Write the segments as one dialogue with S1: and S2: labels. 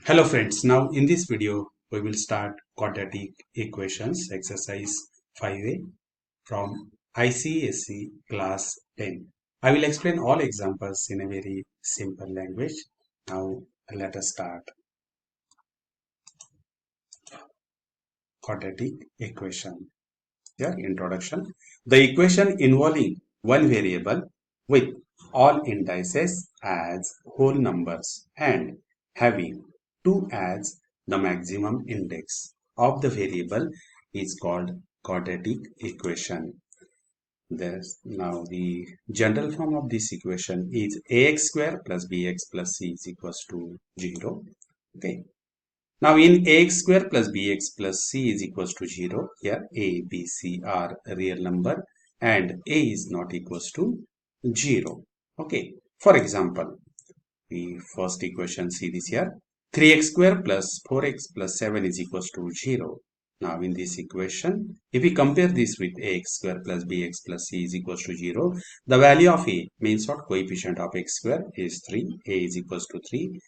S1: Hello friends, now in this video we will start quadratic equations exercise 5a from ICSE class 10. I will explain all examples in a very simple language. Now let us start quadratic equation. Here introduction. The equation involving one variable with all indices as whole numbers and having 2 as the maximum index of the variable is called quadratic equation. Now the general form of this equation is ax square plus bx plus c is equals to 0. Okay. Now in ax square plus bx plus c is equals to 0, here a, b, c are real number and a is not equals to 0. Okay, for example, the first equation, see this here, 3x square plus 4x plus 7 is equals to 0. Now in this equation, if we compare this with ax square plus bx plus c is equals to 0, the value of a means what? Coefficient of x square is 3, a is equals to 3.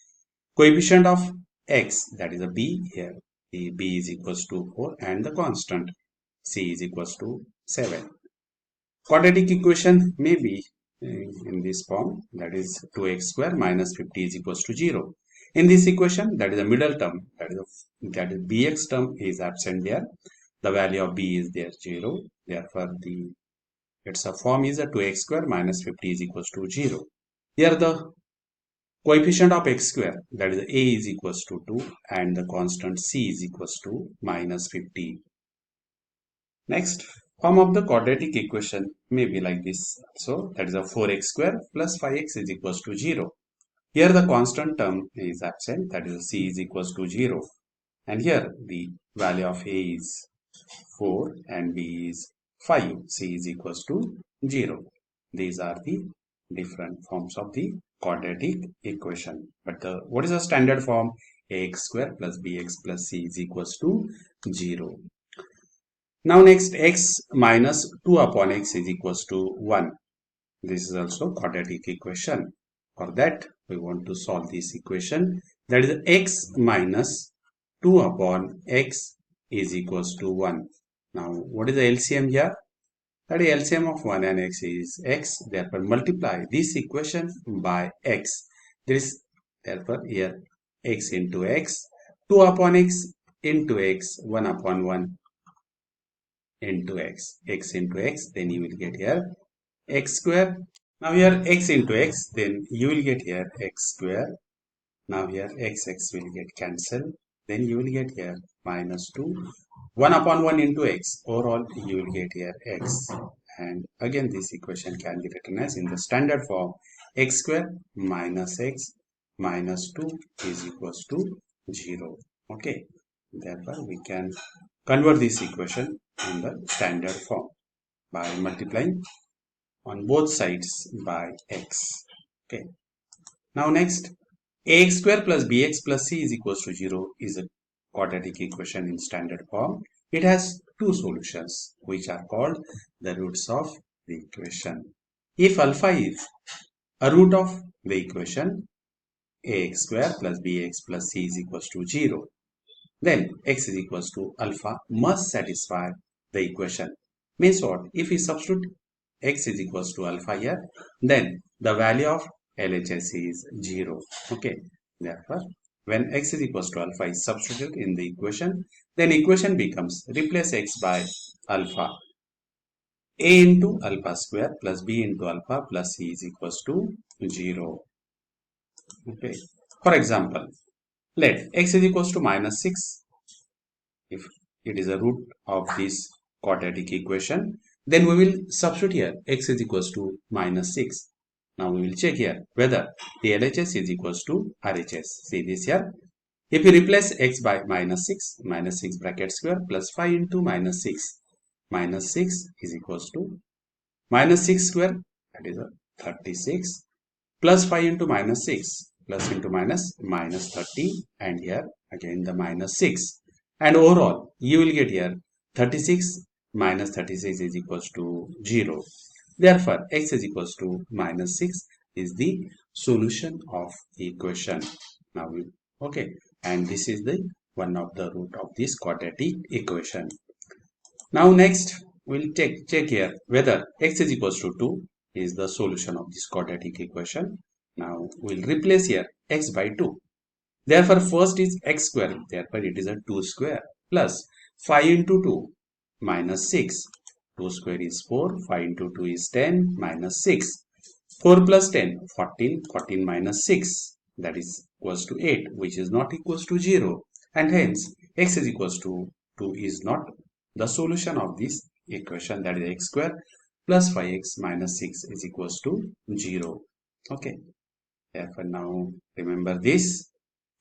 S1: Coefficient of x, that is a b here, the b is equals to 4 and the constant c is equals to 7. Quadratic equation may be in this form, that is 2x square minus 50 is equals to 0. In this equation, that is the middle term, that is bx term is absent there. The value of b is there 0. Therefore, its form is a 2x square minus 50 is equals to 0. Here the coefficient of x square, that is a is equals to 2 and the constant c is equals to minus 50. Next, form of the quadratic equation may be like this. So that is a 4x square plus 5x is equals to 0. Here the constant term is absent, that is c is equals to 0. And here the value of a is 4 and b is 5. C is equals to 0. These are the different forms of the quadratic equation. But what is the standard form? Ax square plus bx plus c is equals to 0. Now next, x minus 2 upon x is equals to 1. This is also quadratic equation. For that, we want to solve this equation. That is x minus 2 upon x is equals to 1. Now, what is the LCM here? That is LCM of 1 and x is x. Therefore, multiply this equation by x. There is therefore here x into x, 2 upon x into x, 1 upon 1 into x, x into x, then you will get here x square. Now here x into x, then you will get here x square. Now here x will get cancelled, then you will get here minus 2, 1 upon 1 into x, overall you will get here x. And again this equation can be written as in the standard form, x square minus x minus 2 is equals to 0. Okay, therefore we can convert this equation in the standard form by multiplying on both sides by x. Okay. Now next, ax square plus bx plus c is equals to 0 is a quadratic equation in standard form. It has two solutions which are called the roots of the equation. If alpha is a root of the equation ax square plus bx plus c is equals to 0, then x is equals to alpha must satisfy the equation. Means what? If we substitute x is equals to alpha here, then the value of LHS is 0. Okay. Therefore, when x is equals to alpha is substituted in the equation, then equation becomes replace x by alpha. A into alpha square plus b into alpha plus c is equals to 0. Okay. For example, let x is equals to minus 6. If it is a root of this quadratic equation, then we will substitute here x is equals to minus 6. Now we will check here whether the LHS is equals to RHS. See this here. If we replace x by minus 6 bracket square plus 5 into minus 6. Minus 6 is equals to minus 6 square, that is a 36, plus 5 into minus 6, plus into minus, minus 30, and here again the minus 6. And overall, you will get here 36 minus 36 is equals to 0. Therefore, x is equals to minus 6 is the solution of the equation. Now, okay. and this is the one of the root of this quadratic equation. Now next we'll check here whether x is equals to 2 is the solution of this quadratic equation. Now we'll replace here x by 2. Therefore first is x square, therefore it is a 2 square plus 5 into 2 minus 6. 2 square is 4, 5 into 2 is 10 minus 6. 4 plus 10, 14, 14 minus 6, that is equals to 8, which is not equals to 0. And hence, x is equals to 2 is not the solution of this equation, that is x square plus 5x minus 6 is equals to 0. Okay. Therefore, now remember this.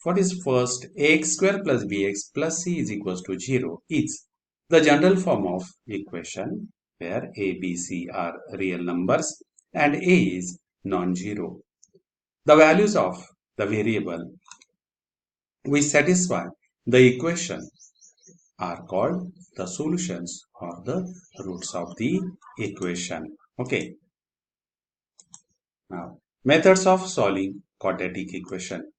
S1: What is first? Ax square plus bx plus c is equals to 0 is the general form of equation where a, b, c are real numbers and a is non-zero. The values of the variable we satisfy the equation are called the solutions or the roots of the equation. Okay. Now, methods of solving quadratic equation.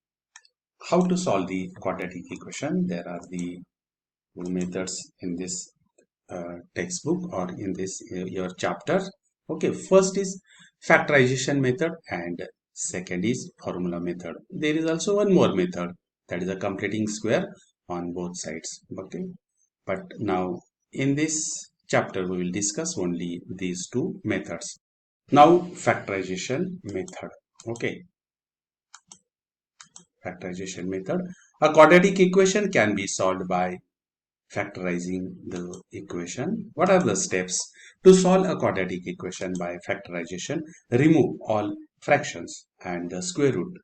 S1: How to solve the quadratic equation? There are the methods in this textbook or in this your chapter. Okay, first is factorization method and second is formula method. There is also one more method, that is a completing square on both sides. Okay, but now in this chapter we will discuss only these two methods. Now factorization method. Okay, factorization method. A quadratic equation can be solved by factorizing the equation. What are the steps to solve a quadratic equation by factorization? Remove all fractions and the square root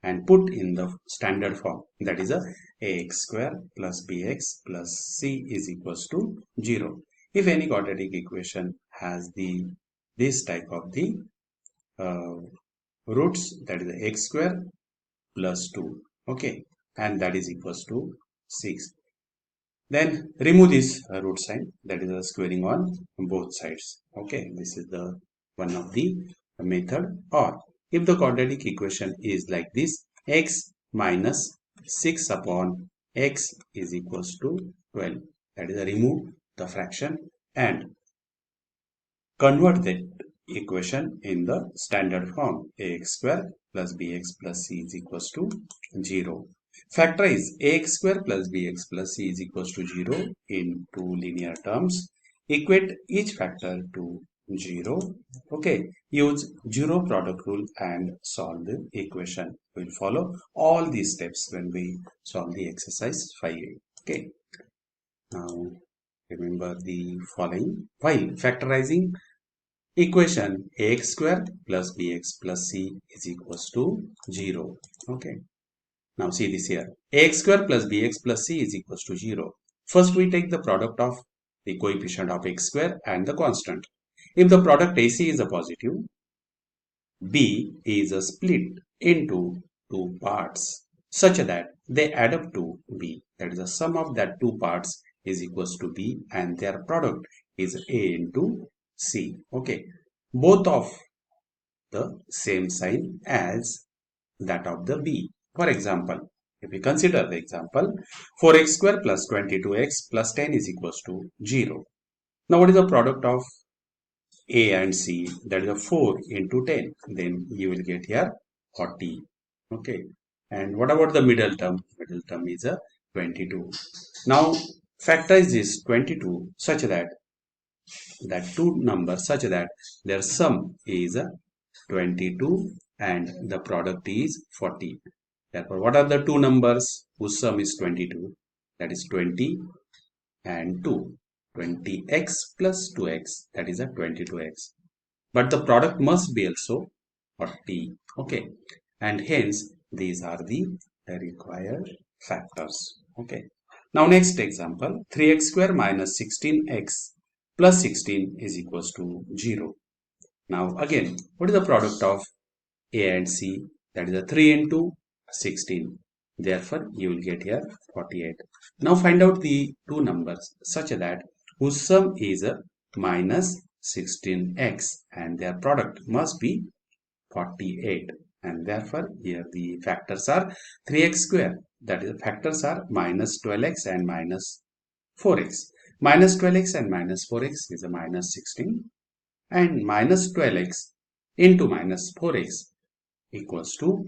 S1: and put in the standard form, that is a ax square plus bx plus c is equals to 0. If any quadratic equation has this type of the uh, roots, that is x square plus 2, okay, and that is equals to 6. Then remove this root sign, that is a squaring on both sides. Okay, this is the one of the method. Or if the quadratic equation is like this, x minus 6 upon x is equals to 12. That is, remove the fraction and convert that equation in the standard form. Ax square plus bx plus c is equals to 0. Factorize ax square plus bx plus c is equals to 0 in two linear terms. Equate each factor to 0. Okay, use zero product rule and solve the equation. We'll follow all these steps when we solve the exercise 5a. Okay, now remember the following. While factorizing equation ax square plus bx plus c is equals to 0. Okay. Now see this here. Ax square plus bx plus c is equals to 0. First we take the product of the coefficient of x square and the constant. If the product AC is a positive, b is a split into two parts such that they add up to b. That is the sum of that two parts is equals to b and their product is a into c. Okay. Both of the same sign as that of the b. For example, if we consider the example, 4x square plus 22x plus 10 is equals to 0. Now what is the product of a and c? That is a 4 into 10. Then you will get here 40. Okay. And what about the middle term? Middle term is a 22. Now factorize this 22 such that two numbers such that their sum is a 22 and the product is 40. Therefore, what are the two numbers whose sum is 22? That is 20 and 2. 20x plus 2x, that is a 22x. But the product must be also 40. Okay. And hence, these are the required factors. Okay. Now, next example, 3x square minus 16x plus 16 is equals to 0. Now, again, what is the product of a and c? That is a 3 into 16. Therefore, you will get here 48. Now, find out the two numbers such that whose sum is a minus 16x and their product must be 48. And therefore, here the factors are 3x square that is, factors are minus 12x and minus 4x. Minus 12x and minus 4x is a minus 16, and minus 12x into minus 4x equals to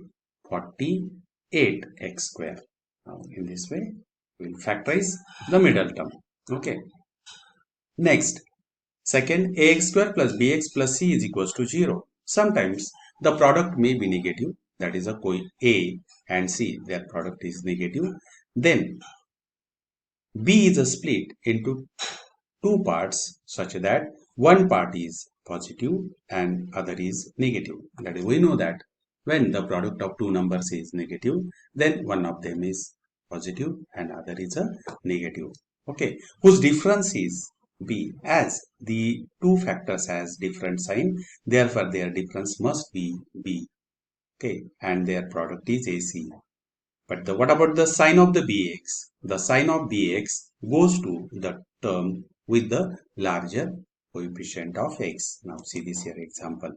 S1: 48x square. Now, in this way, we will factorize the middle term. Okay. Next, second, ax square plus bx plus c is equals to 0. Sometimes the product may be negative, that is a and c, their product is negative. Then b is a split into two parts such that one part is positive and other is negative. That is, we know that when the product of two numbers is negative, then one of them is positive and other is a negative. Okay, whose difference is b, as the two factors has different sign, therefore their difference must be b. Okay, and their product is ac. But what about the sign of the bx? The sign of bx goes to the term with the larger coefficient of x. Now see this here example.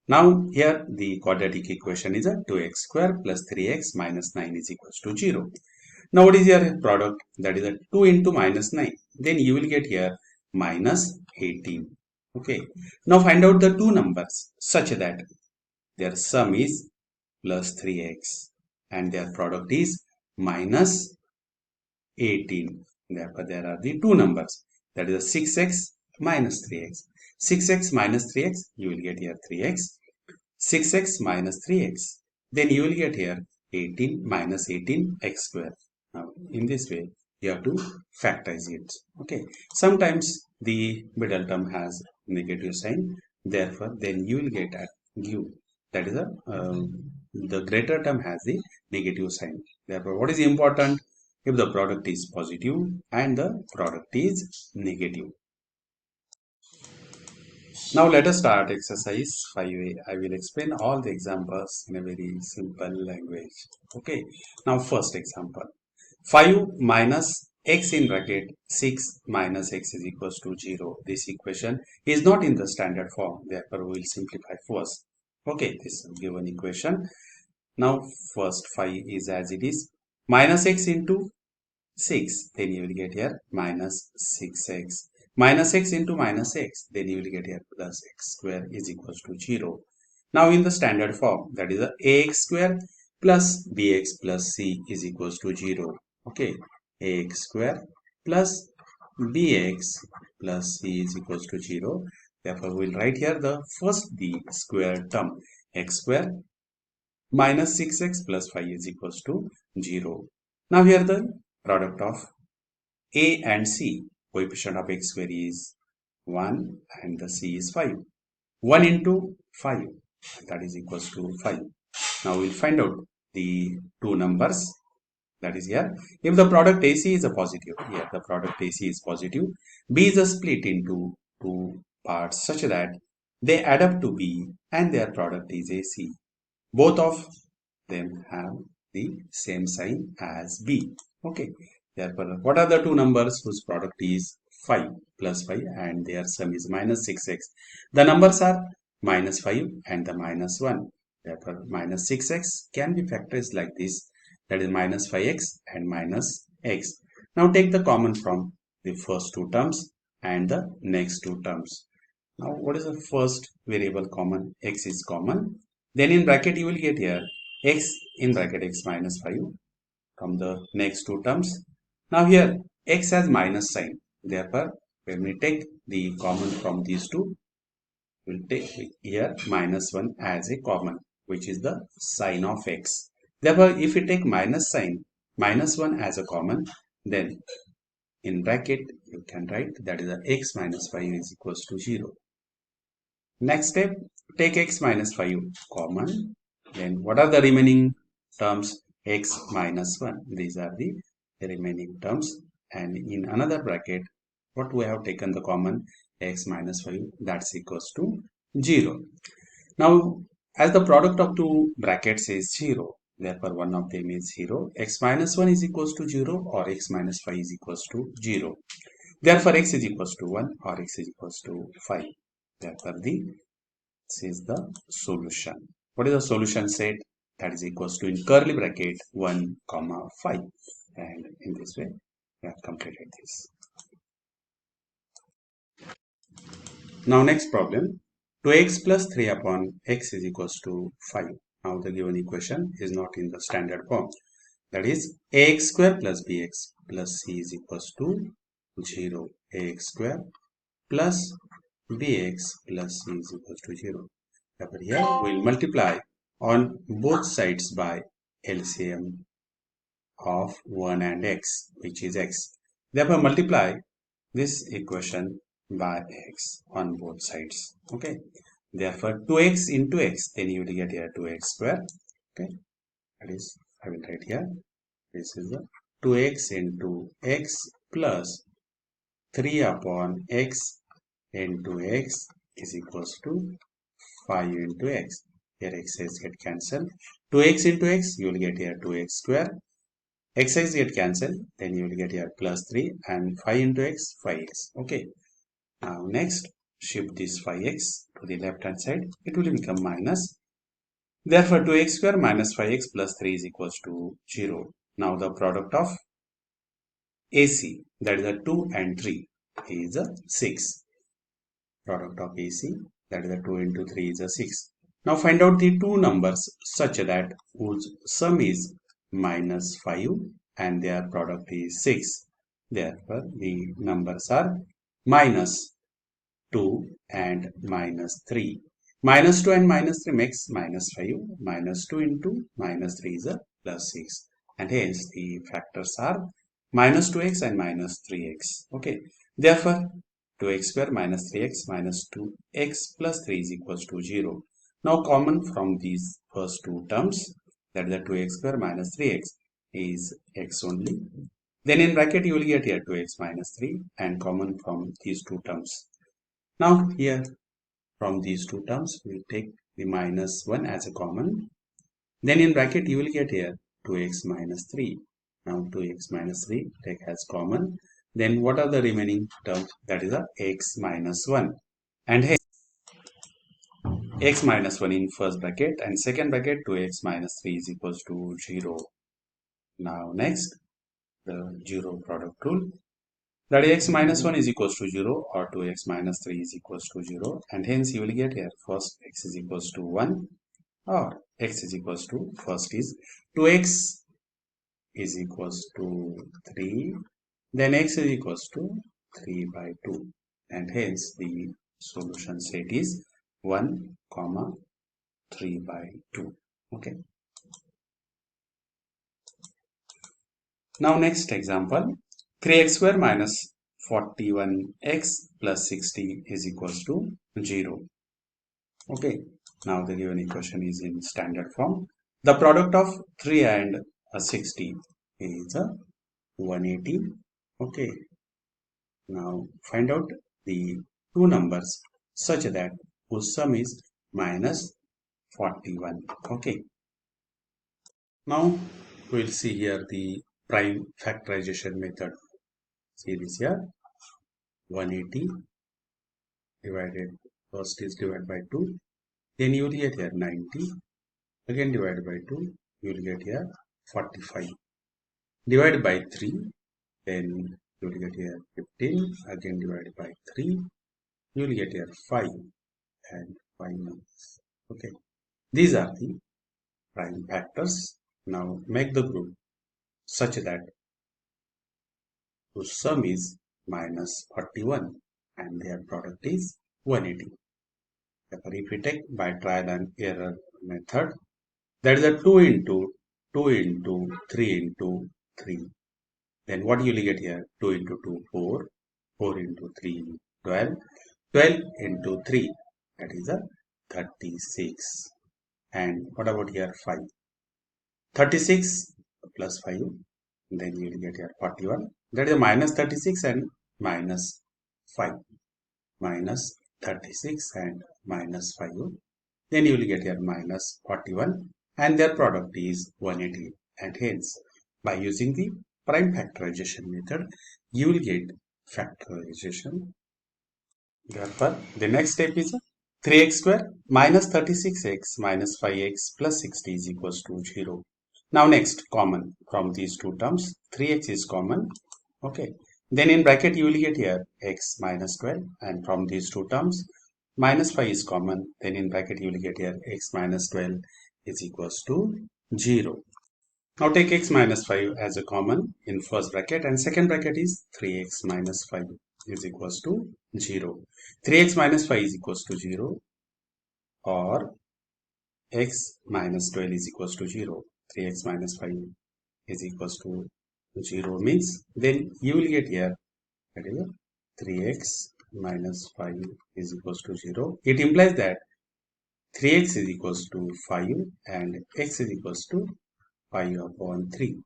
S1: Now here the quadratic equation is a 2x square plus 3x minus 9 is equals to 0. Now what is your product? That is a 2 into minus 9. Then you will get here minus 18. Okay. Now find out the two numbers such that their sum is plus 3x and their product is minus 18. Therefore, there are the two numbers. That is a 6x minus 3x. 6x minus 3x, you will get here 3x. 6x minus 3x. Then you will get here 18 minus 18x square. Now, in this way, you have to factorize it. Okay. Sometimes the middle term has negative sign. Therefore, then you will get a that is the greater term has the negative sign. Therefore, what is important? If the product is positive and the product is negative. Now let us start exercise 5a. I will explain all the examples in a very simple language. Okay. Now first example. 5 minus x in bracket 6 minus x is equals to 0. This equation is not in the standard form. Therefore, we will simplify first. Okay. This is given equation. Now first 5 is as it is. Minus x into 6. Then you will get here minus 6x. Minus x into minus x, then you will get here plus x square is equals to 0. Now in the standard form, that is ax square plus bx plus c is equals to 0. Okay, ax square plus bx plus c is equals to 0. Therefore, we will write here the square term, x square minus 6x plus 5 is equals to 0. Now here the product of a and c. Coefficient of x square is 1 and the c is 5. 1 into 5, that is equals to 5. Now we'll find out the two numbers, that is here. If the product AC is a positive, here the product AC is positive, B is a split into two parts such that they add up to B and their product is AC. Both of them have the same sign as B. Okay. Therefore, what are the two numbers whose product is 5 plus 5 and their sum is minus 6x? The numbers are minus 5 and the minus 1. Therefore, minus 6x can be factorized like this. That is minus 5x and minus x. Now take the common from the first two terms and the next two terms. Now what is the first variable common? X is common. Then in bracket you will get here x in bracket x minus 5 from the next two terms. Now here x has minus sign. Therefore, when we take the common from these two, we will take here minus 1 as a common, which is the sign of x. Therefore, if we take minus sign, minus 1 as a common, then in bracket you can write that is x minus 5 is equals to 0. Next step, take x minus 5 common. Then what are the remaining terms? X minus 1. These are the remaining terms, and in another bracket what we have taken the common, x minus 5, that's equals to 0. Now as the product of two brackets is 0, therefore one of them is 0. X minus 1 is equals to 0 or x minus 5 is equals to 0. Therefore x is equals to 1 or x is equals to 5. Therefore this is the solution. What is the solution set? that is equals to in curly bracket 1 comma 5, and in this way we have completed this. Now next problem, 2x plus 3 upon x is equals to 5. Now the given equation is not in the standard form, that is ax square plus bx plus c is equals to 0. Ax square plus bx plus c is equals to 0. Therefore here we will multiply on both sides by LCM of 1 and x, which is x. Therefore multiply this equation by x on both sides. Okay. Therefore 2x into x, then you will get here 2x square. Okay. That is, I will write here. This is the 2x into x plus 3 upon x into x is equals to 5 into x. Here x's get cancelled. 2x into x, you will get here 2x square. X's get cancelled, then you will get here plus 3, and 5 into x, 5x. Okay. Now next, shift this 5x to the left hand side. It will become minus. Therefore 2x square minus 5x plus 3 is equals to 0. Now the product of AC, that is a 2 and 3, is a 6. Product of AC, that is a 2 into 3 is a 6. Now find out the two numbers such that whose sum is minus 5 and their product is 6. Therefore the numbers are minus 2 and minus 3. Minus 2 and minus 3 makes minus 5. Minus 2 into minus 3 is a plus 6. And hence the factors are minus 2x and minus 3x. Okay. Therefore 2x square minus 3x minus 2x plus 3 is equals to 0. Now common from these first two terms, that is the 2x square minus 3x is x only. Then in bracket you will get here 2x minus 3, and common from these two terms. Now here from these two terms we will take the minus 1 as a common. Then in bracket you will get here 2x minus 3. Now 2x minus 3 take as common. Then what are the remaining terms? That is a x minus 1. And hence x minus 1 in first bracket, and second bracket 2x minus 3 is equals to 0. Now next, the 0 product rule. That is x minus 1 is equals to 0, or 2x minus 3 is equals to 0. And hence you will get here first x is equals to 1, or x is equals to, first is 2x is equals to 3. Then x is equals to 3 by 2. And hence the solution set is 1, 3 by 2. Okay. Now next example, 3x square minus 41x plus 60 is equals to 0. Okay. Now the given equation is in standard form. The product of 3 and 60 is 180. Okay. Now find out the two numbers such that whose sum is minus 41. Okay. Now we will see here the prime factorization method. See this here, 180 divided, first is divided by 2, then you will get here 90, again divided by 2, you will get here 45, divided by 3, then you will get here 15, again divided by 3, you will get here 5 and 5 minus. Okay, these are the prime factors. Now make the group such that whose sum is minus 41 and their product is 180. Therefore, if we take by trial and error method, that is a 2 into 3 into 3. Then what you will get here? 2 into 2, 4. 4 into 3, 12. 12 into 3, that is a 36. And what about here? 5. 36 plus 5, then you will get here 41. That is a minus 36 and minus 5. Minus 36 and minus 5. Then you will get here minus 41, and their product is 180. And hence, by using the prime factorization method, you will get factorization. Therefore, the next step is 3x square minus 36x minus 5x plus 60 is equals to 0. Now next, common from these two terms, 3x is common. Okay. Then in bracket you will get here x minus 12, and from these two terms minus 5 is common. Then in bracket you will get here x minus 12 is equals to 0. Now take x minus 5 as a common in first bracket, and second bracket is 3x minus 5 is equals to 0. 3x minus 5 is equals to 0, or x minus 12 is equals to 0. 3x minus 5 is equals to 0 means then you will get here that is 3x minus 5 is equals to 0. It implies that 3x is equals to 5 and x is equals to 5 upon 3.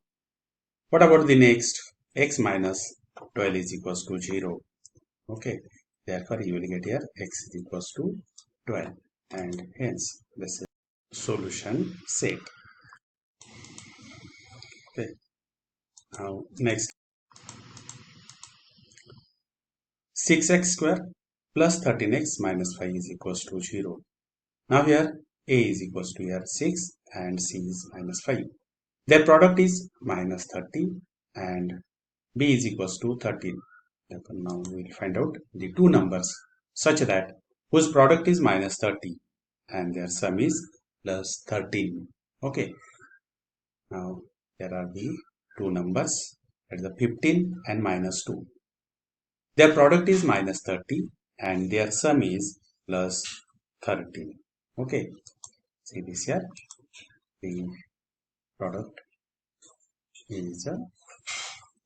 S1: What about the next? X minus 12 is equals to 0. Okay, therefore you will get here x is equals to 12, and hence this is solution set. Okay, now next, 6x square plus 13x minus 5 is equals to 0. Now here a is equals to here 6 and c is minus 5. Their product is minus 30 and b is equals to 13. Therefore now we will find out the two numbers such that whose product is minus 30 and their sum is plus 13. Okay. Now there are the two numbers, that is the 15 and minus 2. Their product is minus 30 and their sum is plus 13. Okay. See this here. The product is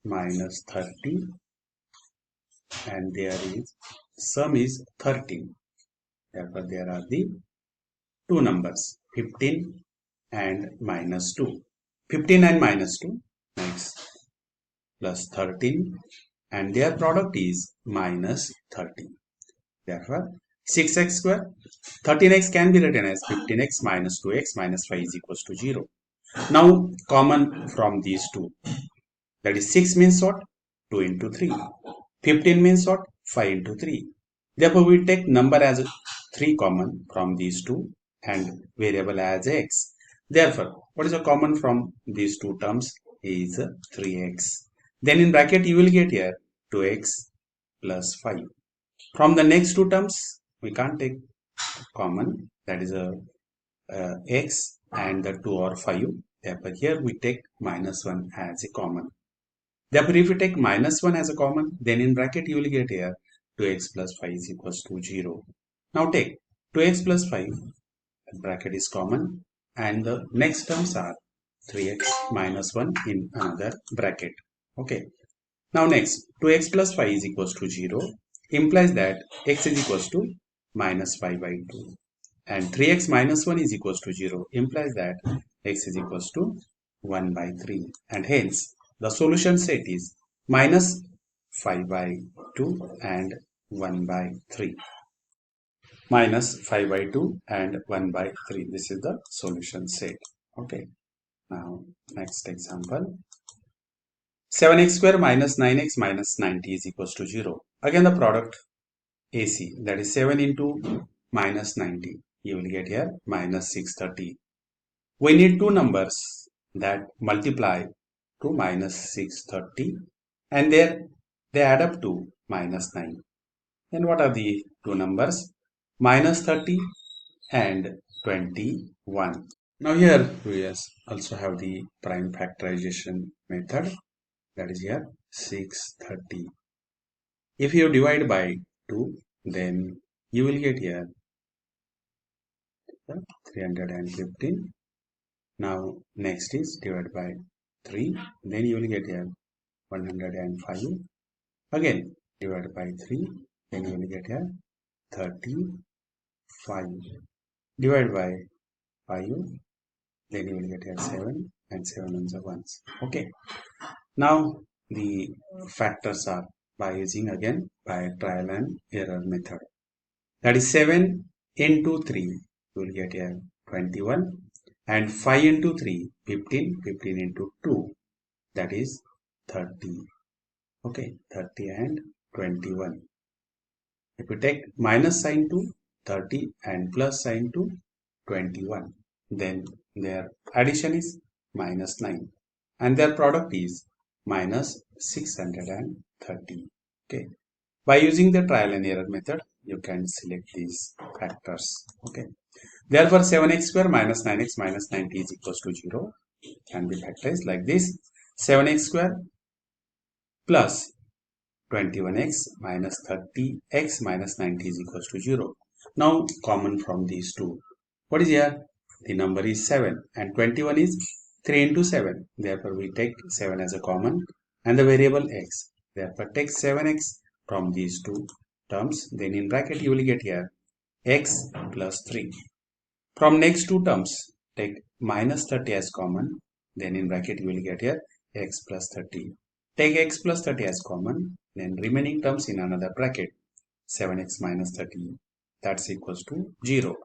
S1: minus 30 and there is sum is 13. Therefore there are the two numbers 15 and minus 2. 15 and minus 2 makes plus 13 and their product is minus 30. Therefore 6x square, 13x can be written as 15x minus 2x minus 5 is equals to 0. Now common from these two, that is 6 means what? 2 into 3. 15 means what? 5 into 3. Therefore we take number as 3 common from these two and variable as x. Therefore what is a common from these two terms is 3x. Then in bracket you will get here 2x plus 5. From the next two terms we can't take common, that is a x and the 2 or 5. Therefore here we take minus 1 as a common. Therefore if we take minus 1 as a common, then in bracket you will get here 2x plus 5 is equals to 0. Now take 2x plus 5, bracket is common, and the next terms are 3x minus 1 in another bracket. Okay. Now next, 2x plus 5 is equals to 0 implies that x is equals to minus 5 by 2. And 3x minus 1 is equals to 0 implies that x is equals to 1 by 3. And hence, the solution set is minus 5 by 2 and 1 by 3. Minus 5 by 2 and 1 by 3. This is the solution set. Okay. Now, next example. 7x square minus 9x minus 90 is equals to 0. Again the product AC, that is 7 into minus 90. You will get here minus 630. We need two numbers that multiply to minus 630 and there they add up to minus 9. Then what are the two numbers? Minus 30 and 21. Now here we also have the prime factorization method, that is here 630. If you divide by 2, then you will get here 315. Now next is divide by 3, then you will get here 105. Again divide by 3, then you will get here 35. Divide by 5, then you will get here 7 and 7 ones are ones. Okay. Now the factors are by using again by trial and error method. That is 7 into 3, you will get here 21, and 5 into 3, 15, 15 into 2, that is 30. Okay, 30 and 21. If you take minus sign to 30 and plus sign to 21. Then their addition is minus 9 and their product is minus 630. Okay. By using the trial and error method, you can select these factors. Okay. Therefore, 7x square minus 9x minus 90 is equals to 0. Can be factorized like this. 7x square plus 21x minus 30x minus 90 is equals to 0. Now, common from these two. What is here? The number is 7 and 21 is 3 into 7. Therefore, we take 7 as a common and the variable x. Therefore, take 7x from these two terms. Then in bracket, you will get here x plus 3. From next two terms, take minus 30 as common. Then in bracket, you will get here x plus 30. Take x plus 30 as common. Then remaining terms in another bracket, 7x minus 30. That's equals to 0.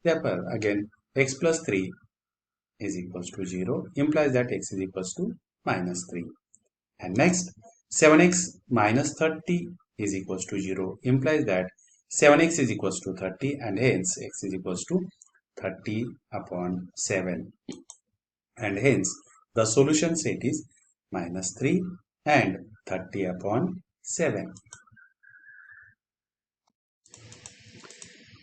S1: Therefore, again, x plus 3 is equals to 0. Implies that x is equals to minus 3. And next, 7x minus 30 is equals to 0. Implies that 7x is equals to 30 and hence x is equals to 30 upon 7. And hence, the solution set is minus 3 and 30 upon 7.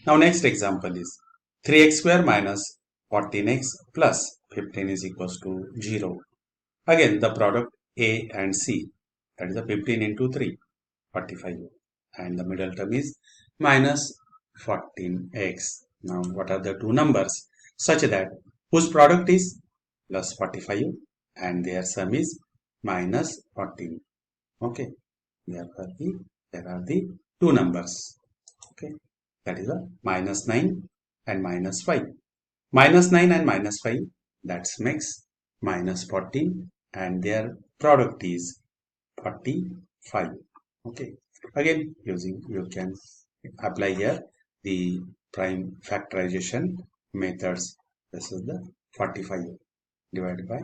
S1: Now next example is 3x square minus 14x plus 15 is equals to 0. Again the product A and C, that is the 15 into 3, 45, and the middle term is minus 14x. Now what are the two numbers such that whose product is plus 45 and their sum is minus 14. Okay, therefore there are the two numbers. Okay, that is a minus 9 and minus 5. Minus 9 and minus 5, that makes minus 14 and their product is 45. Okay, again you can apply here the prime factorization methods. This is the 45 divided by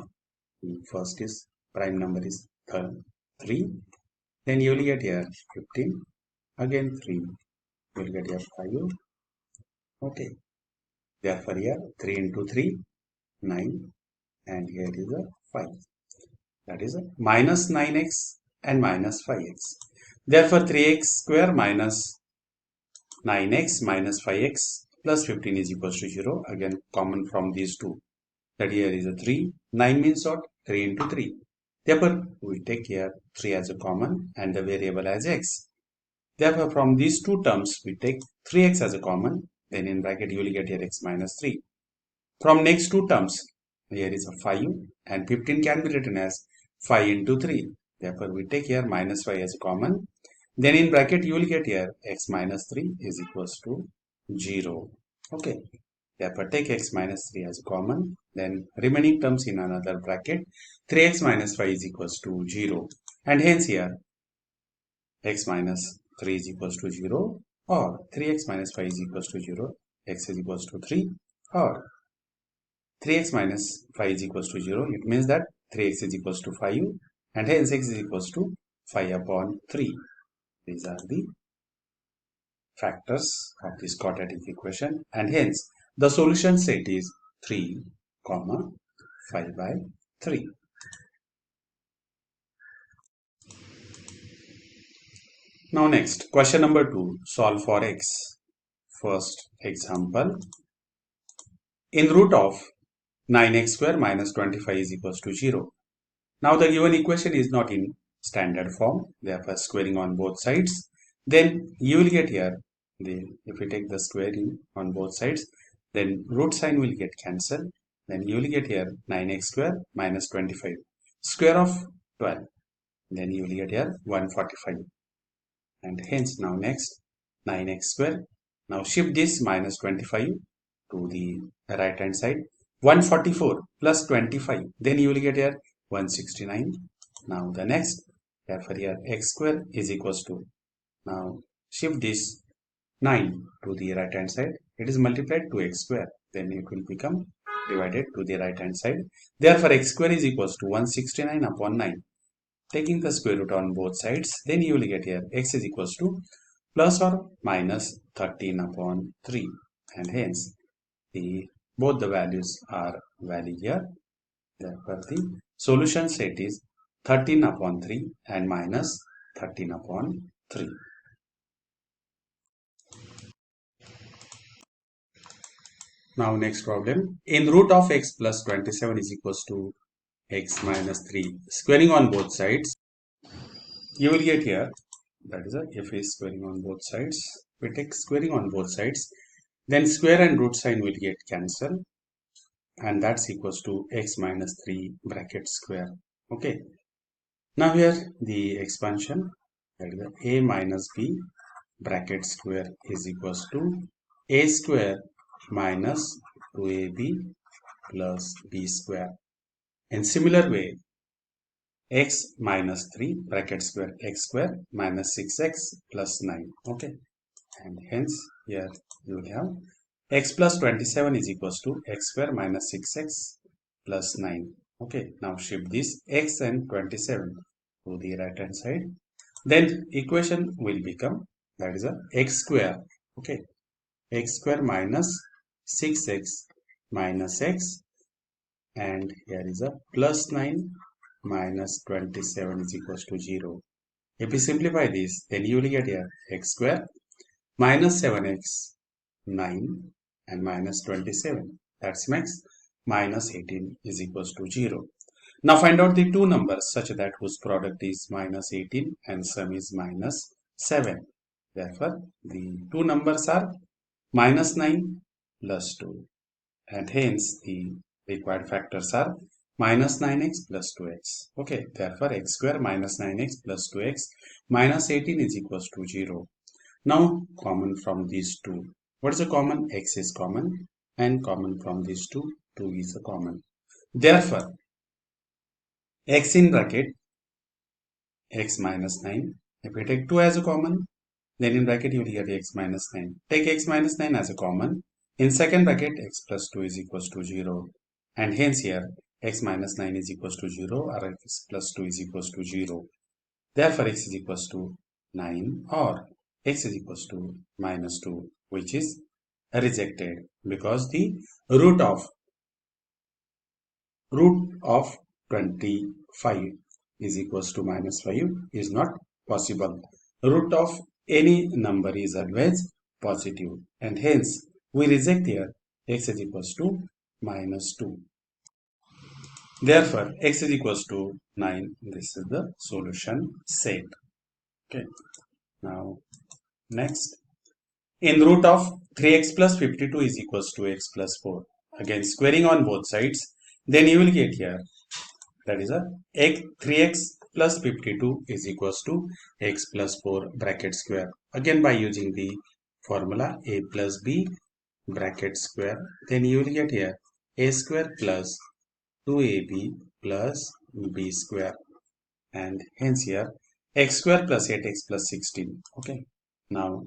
S1: the first is prime number is 3, then you will get here 15, again 3, you will get here 5. Okay, therefore here 3 into 3, 9, and here is a 5. That is a minus 9x and minus 5x. Therefore 3x square minus 9x minus 5x plus 15 is equals to 0. Again common from these two. That here is a 3. 9 means what? 3 into 3. Therefore we take here 3 as a common and the variable as x. Therefore from these two terms we take 3x as a common. Then in bracket you will get here x minus 3. From next two terms, here is a 5 and 15 can be written as 5 into 3. Therefore we take here minus 5 as a common. Then in bracket you will get here x minus 3 is equals to 0. Okay. Therefore take x minus 3 as a common. Then remaining terms in another bracket, 3x minus 5 is equals to 0. And hence here x minus 3 is equals to 0 or 3x minus 5 is equals to 0, x is equals to 3, or 3x minus 5 is equals to 0. It means that 3x is equals to 5 and hence x is equals to 5 upon 3. These are the factors of this quadratic equation and hence the solution set is 3, 5 by 3. Now next, question number 2, solve for x. First example, in root of 9x square minus 25 is equals to 0. Now the given equation is not in standard form, therefore squaring on both sides. Then you will get here, if we take the squaring on both sides, then root sign will get cancelled. Then you will get here 9x square minus 25, square of 12. Then you will get here 145. And hence now next 9x square. Now shift this minus 25 to the right hand side. 144 plus 25. Then you will get here 169. Now the next, therefore here x square is equals to, now shift this 9 to the right hand side. It is multiplied to x square. Then it will become divided to the right hand side. Therefore x square is equals to 169 upon 9. Taking the square root on both sides, then you will get here x is equals to plus or minus 13 upon 3, and hence both the values are valid here. Therefore, the solution set is 13 upon 3 and minus 13 upon 3. Now next problem. In root of x plus 27 is equals to x minus 3. Squaring on both sides, you will get here, that is if is squaring on both sides. We take squaring on both sides, then square and root sign will get cancelled, and that's equals to x minus 3 bracket square. Okay. Now here the expansion, that is a minus b bracket square is equals to a square minus 2ab plus b square. In similar way, x minus 3 bracket square x square minus 6x plus 9. Okay, and hence here you will have x plus 27 is equals to x square minus 6x plus 9. Okay, now shift this x and 27 to the right hand side. Then equation will become, that is a x square. Okay, x square minus 6x minus x, and here is a plus 9 minus 27 is equals to 0. If we simplify this, then you will get here x square minus 7x 9 and minus 27, that's makes minus 18 is equals to 0. Now find out the two numbers such that whose product is minus 18 and sum is minus 7. Therefore, the two numbers are minus 9 plus 2, and hence the required factors are minus 9x plus 2x. Okay, therefore x square minus 9x plus 2x minus 18 is equals to 0. Now common from these two. What is a common? X is common, and common from these two, 2 is a common. Therefore, x in bracket x minus 9. If we take 2 as a common, then in bracket you will get x minus 9. Take x minus 9 as a common. In second bracket, x plus 2 is equals to 0. And hence here, x minus 9 is equals to 0 or x plus 2 is equals to 0. Therefore, x is equals to 9 or x is equals to minus 2, which is rejected because the root of 25 is equals to minus 5 is not possible. Root of any number is always positive, and hence we reject here x is equals to minus 2. Therefore, x is equals to 9. This is the solution set. Okay. Now, next. In root of 3x plus 52 is equals to x plus 4. Again, squaring on both sides, then you will get here, that is a 3x plus 52 is equals to x plus 4 bracket square. Again, by using the formula a plus b bracket square, then you will get here a square plus 2ab plus b square, and hence here x square plus 8x plus 16. Okay, now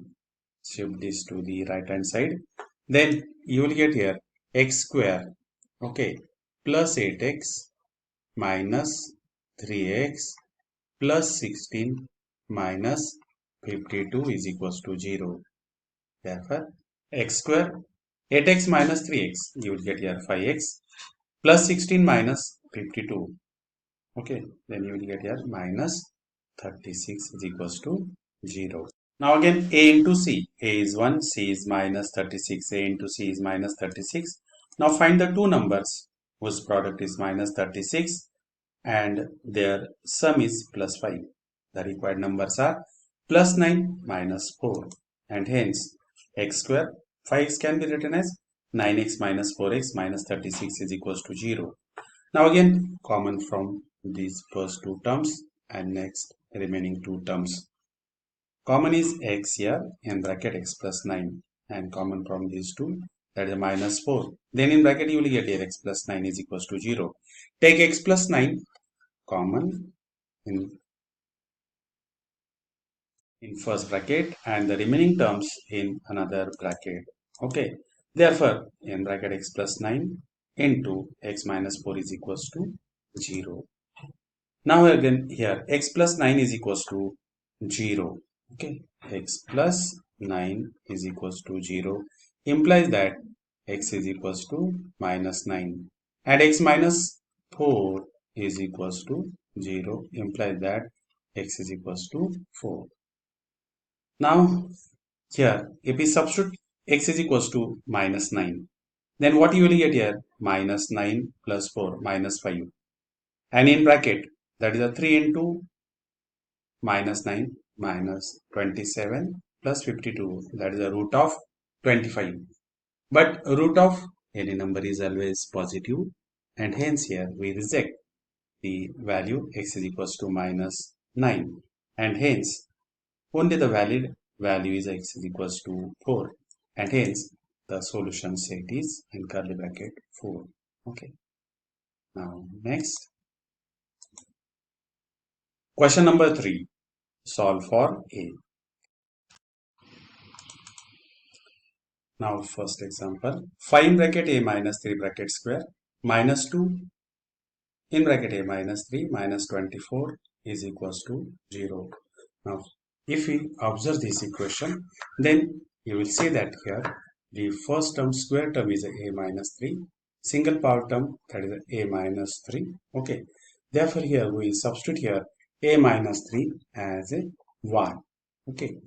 S1: shift this to the right hand side, then you will get here x square, okay, plus 8x minus 3x plus 16 minus 52 is equals to 0. Therefore, x square 8x minus 3x, you will get here 5x plus 16 minus 52. Okay, then you will get here minus 36 is equals to 0. Now again a into c, a is 1, c is minus 36, a into c is minus 36. Now find the two numbers whose product is minus 36 and their sum is plus 5. The required numbers are plus 9 minus 4, and hence x square 5 can be written as 9x minus 4x minus 36 is equals to 0. Now again common from these first two terms and next remaining two terms. Common is x here in bracket x plus 9, and common from these two, that is minus 4. Then in bracket you will get here x plus 9 is equals to 0. Take x plus 9 common in first bracket and the remaining terms in another bracket. Okay, therefore in bracket x plus 9 into x minus 4 is equals to 0. Now again here x plus 9 is equals to 0. Okay, x plus 9 is equals to 0 implies that x is equals to minus 9 and x minus 4 is equals to 0 implies that x is equals to 4. Now here if we substitute x is equals to minus 9, then what you will get here? Minus 9 plus 4 minus 5, and in bracket that is a 3 into minus 9 minus 27 plus 52, that is the root of 25. But root of any number is always positive, and hence here we reject the value x is equals to minus 9, and hence only the valid value is x is equals to 4, and hence the solution set is in curly bracket 4. Okay, now next question number 3, solve for a. Now first example, 5 in bracket a minus 3 bracket square minus 2 in bracket a minus 3 minus 24 is equals to 0. Now if we observe this equation, then you will see that here the first term square term is a minus 3, single power term that is a minus 3. Okay, therefore here we substitute here a minus 3 as a y. Okay,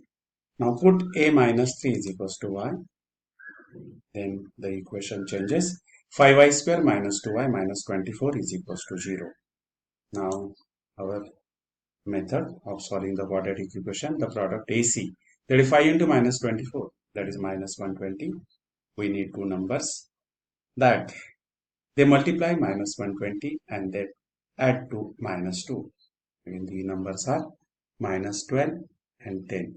S1: now put a minus 3 is equals to y, then the equation changes. 5y square minus 2y minus 24 is equals to 0. Now our method of solving the quadratic equation, the product AC, that is 5 into minus 24, that is minus 120. We need two numbers that they multiply minus 120 and then add to minus 2. And the numbers are minus 12 and 10.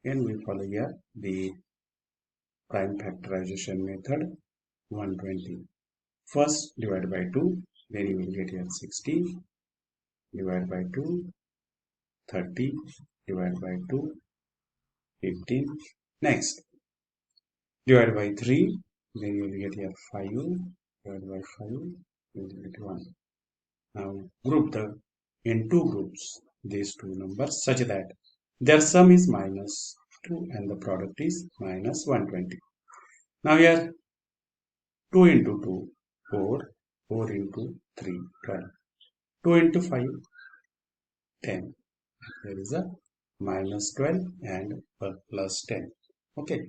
S1: And we follow here the prime factorization method. 120 first divide by 2, then you will get here 60 divide by 2, 30 divide by 2, 15. Next divide by 3, then you will get here 5 divide by 5, you will get 1. Now group the in two groups these two numbers such that their sum is minus 2 and the product is minus 120. Now here 2 into 2, 4, 4 into 3, 12, 2 into 5, 10. There is a minus 12 and plus 10. Okay.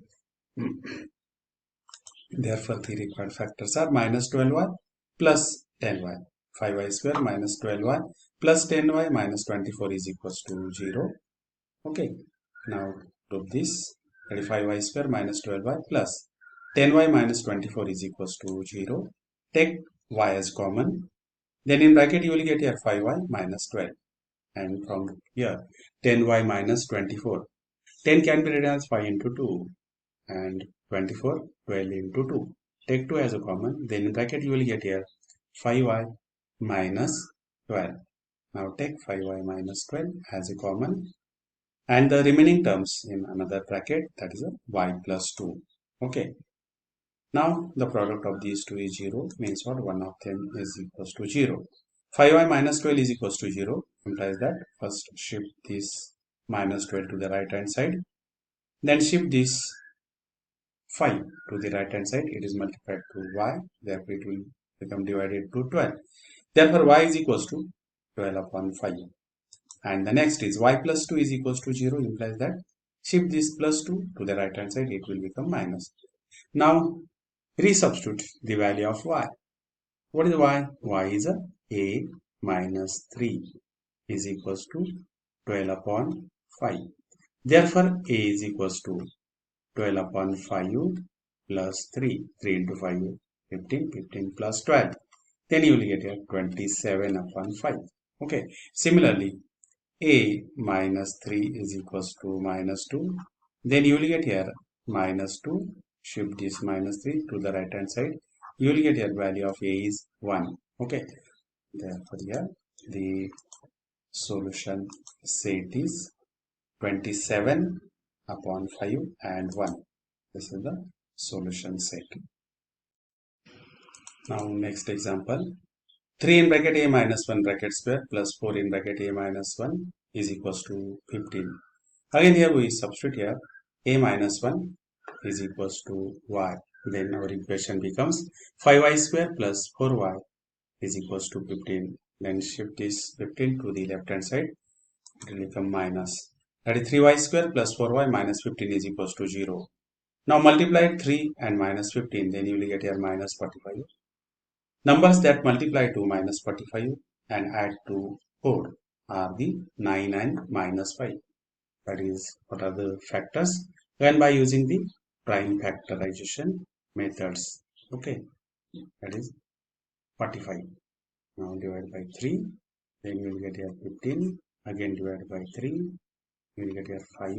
S1: Therefore, the required factors are minus 12y plus 10y. 5y square minus 12y plus 10y minus 24 is equals to 0. Okay. Now, prove this. 35y square minus 12y plus 10y minus 24 is equals to 0. Take y as common. Then in bracket you will get here 5y minus 12. And from here 10y minus 24. 10 can be written as 5 into 2. And 24, 12 into 2. Take 2 as a common. Then in bracket you will get here 5y minus 12. Now take 5y minus 12 as a common. And the remaining terms in another bracket, that is a y plus 2. Okay. Now the product of these two is 0, means what? One of them is equals to 0. 5y minus 12 is equals to 0, implies that first shift this minus 12 to the right hand side, then shift this 5 to the right hand side, it is multiplied to y, therefore it will become divided to 12. Therefore y is equals to 12 upon 5. And the next is y plus 2 is equals to 0, implies that shift this plus 2 to the right hand side, it will become minus. Now resubstitute the value of y. What is y? Y is a minus 3 is equals to 12 upon 5. Therefore a is equals to 12 upon 5 plus 3. 3 into 5, 15. 15 plus 12. Then you will get here 27 upon 5. Okay. Similarly, a minus 3 is equals to minus 2. Then you will get here minus 2. Shift this minus 3 to the right hand side. You will get here value of a is 1. Okay. Therefore, here the solution set is 27 upon 5 and 1. This is the solution set. Now next example. 3 in bracket a minus 1 bracket square plus 4 in bracket a minus 1 is equals to 15. Again here we substitute here a minus 1 is equals to y. Then our equation becomes 5y square plus 4y is equals to 15. Then shift this 15 to the left hand side. It will become minus. That is 3y square plus 4y minus 15 is equals to 0. Now multiply 3 and minus 15. Then you will get here minus 45. Numbers that multiply to minus 45 and add to 4 are the 9 and minus 5. That is, what are the factors? And by using the prime factorization methods. Okay, that is 45. Now divide by 3. Then you will get here 15. Again divide by 3. You will get here 5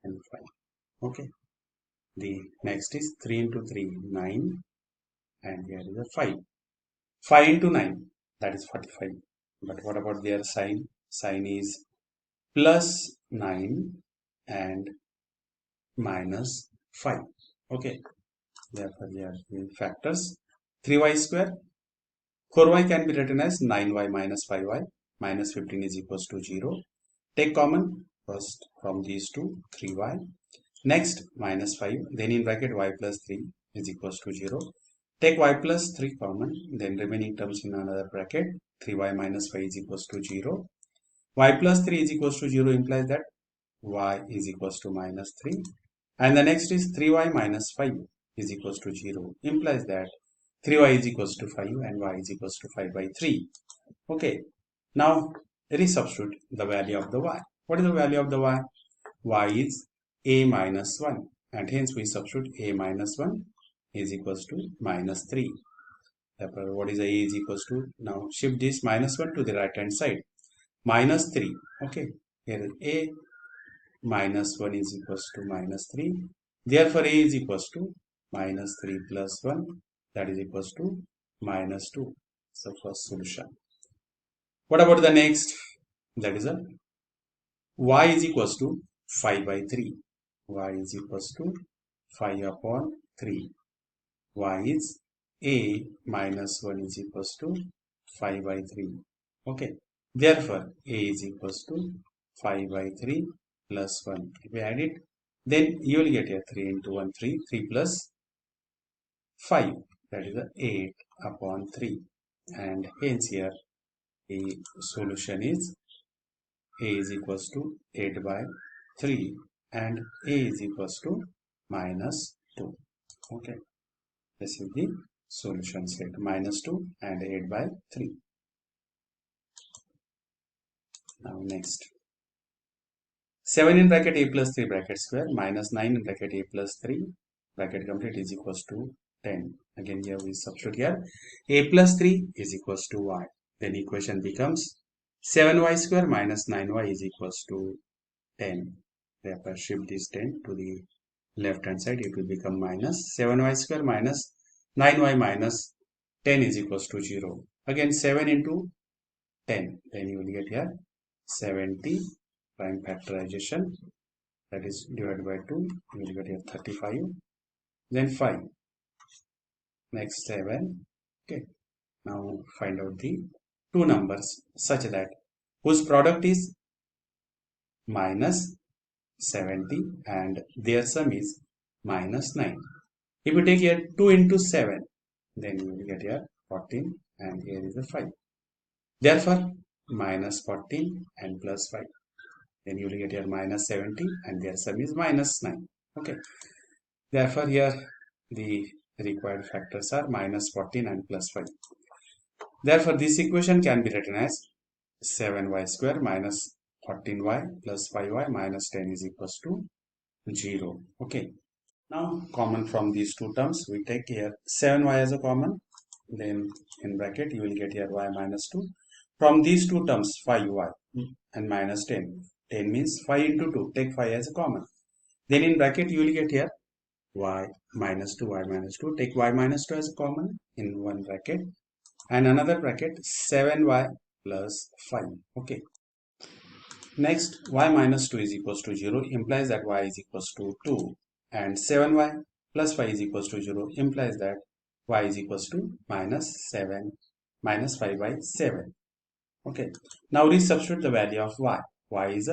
S1: and 5. Okay. The next is 3 into 3, 9. And here is a 5. 5 into 9, that is 45. But what about their sign? Sign is plus 9 and minus 5. Okay. Therefore, here the factors 3y square. 4y can be written as 9y minus 5y minus 15 is equals to 0. Take common first from these two, 3y. Next, minus 5. Then in bracket y plus 3 is equals to 0. Take y plus 3 common. Then remaining terms in another bracket. 3y minus 5 is equals to 0. Y plus 3 is equals to 0 implies that y is equals to minus 3. And the next is 3y minus 5 is equals to 0 implies that 3y is equals to 5 and y is equals to 5 by 3. Okay. Now resubstitute the value of the y. What is the value of the y? Y is a minus 1 and hence we substitute a minus 1 is equals to minus 3. Therefore, what is a is equals to? Now shift this minus 1 to the right hand side. Minus 3. Okay. Here is a minus 1 is equals to minus 3. Therefore, a is equals to minus 3 plus 1, that is equals to minus 2. So first solution. What about the next? That is a y is equals to 5 by 3. Y is equals to 5 upon 3. Y is a minus 1 is equals to 5 by 3. Okay. Therefore, a is equals to 5 by 3 plus 1. If we add it, then you will get here 3 into 1, 3. 3 plus 5. That is 8 upon 3. And hence here, the solution is a is equals to 8 by 3 and a is equals to minus 2. Okay. This is the solution set, minus 2 and 8 by 3. Now next. 7 in bracket a plus 3 bracket square minus 9 in bracket a plus 3 bracket complete is equals to 10. Again here we substitute here a plus 3 is equals to y. Then equation becomes 7y square minus 9y is equals to 10. Therefore shift this 10 to the left hand side. It will become minus 7y square minus 9y minus 10 is equals to 0. Again 7 into 10. Then you will get here 70 prime factorization, that is divided by 2. You will get here 35. Then 5. Next 7. Okay. Now find out the two numbers such that whose product is minus 70 and their sum is minus 9. If you take here 2 into 7, then you will get here 14 and here is a 5. Therefore, minus 14 and plus 5. Then you will get here minus 70 and their sum is minus 9. Okay. Therefore, here the required factors are minus 14 and plus 5. Therefore, this equation can be written as 7y square minus 14y plus 5y minus 10 is equals to 0. Okay. Now, common from these two terms, we take here 7y as a common. Then in bracket, you will get here y minus 2. From these two terms, 5y and minus 10. 10 means 5 into 2. Take 5 as a common. Then in bracket, you will get here y minus 2, y minus 2. Take y minus 2 as a common in one bracket. And another bracket, 7y plus 5. Okay. Next, y minus 2 is equals to 0 implies that y is equals to 2. And 7y plus 5 is equals to 0 implies that y is equals to minus 7 minus 5 by 7. Okay. Now resubstitute the value of y. Y is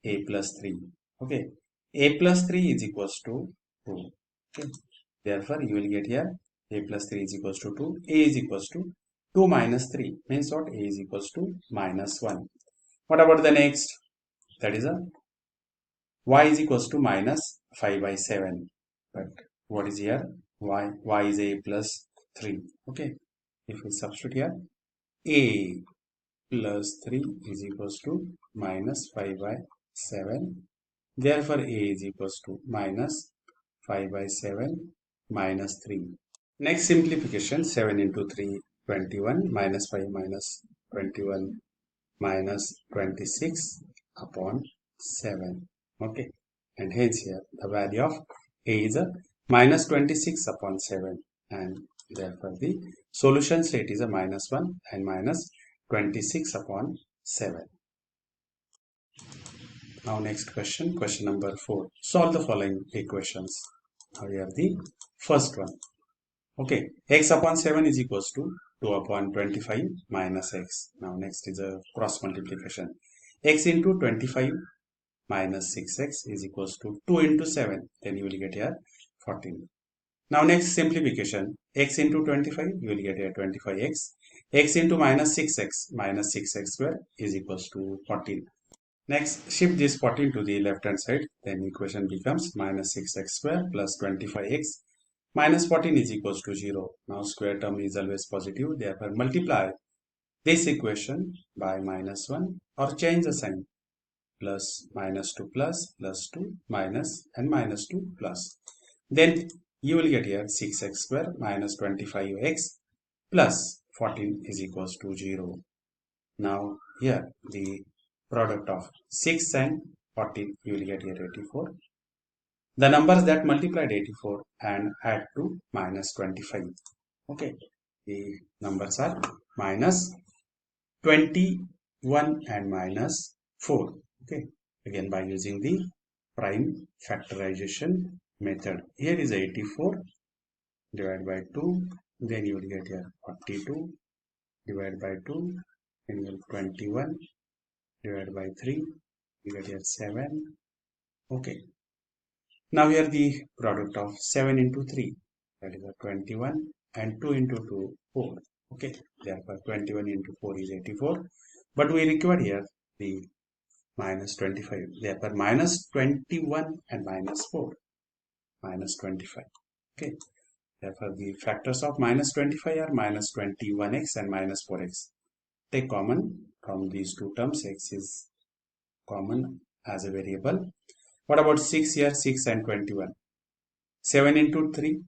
S1: a plus 3. Okay, a plus 3 is equals to 2. Okay, therefore you will get here a plus 3 is equals to 2. A is equals to 2 minus 3 means what? A is equals to minus 1. What about the next? That is a y is equals to minus 5 by 7. But what is here? Y is a plus 3. Okay, if we substitute here, a plus 3 is equals to minus 5 by 7. Therefore, a is equals to minus 5 by 7 minus 3. Next simplification, 7 into 3, 21, minus 5 minus 21 minus 26 upon 7. Okay, and hence here the value of a is a minus 26 upon 7, and therefore the solution set is a minus 1 and minus 26 upon 7. Now next question, question number 4. Solve the following equations. Now here the first one. Okay, x upon 7 is equals to 2 upon 25 minus x. Now next is a cross multiplication. X into 25 minus 6x is equals to 2 into 7. Then you will get here 14. Now next simplification. X into 25 you will get here 25x. X into minus 6x square is equals to 14. Next, shift this 14 to the left hand side. Then equation becomes minus 6x square plus 25x minus 14 is equals to 0. Now square term is always positive. Therefore, multiply this equation by minus 1 or change the sign. Plus minus 2 plus 2 minus and minus 2 plus. Then you will get here 6x square minus 25x plus 14 is equals to 0. Now here the product of 6 and 14 you will get here 84. The numbers that multiplied 84 and add to minus 25. Okay, the numbers are minus 21 and minus 4. Okay, again by using the prime factorization method. Here is 84 divided by 2, then you will get here 42 divided by 2, then you will 21 divided by 3, you get here 7. Okay, now here the product of 7 into 3, that is a 21, and 2 into 2, 4. Okay, therefore 21 into 4 is 84, but we require here the minus 25, therefore minus 21 and minus 4, minus 25. Okay, therefore the factors of minus 25 are minus 21x and minus 4x. Take common from these two terms, x is common as a variable. What about 6 here? 6 and 21. 7 into 3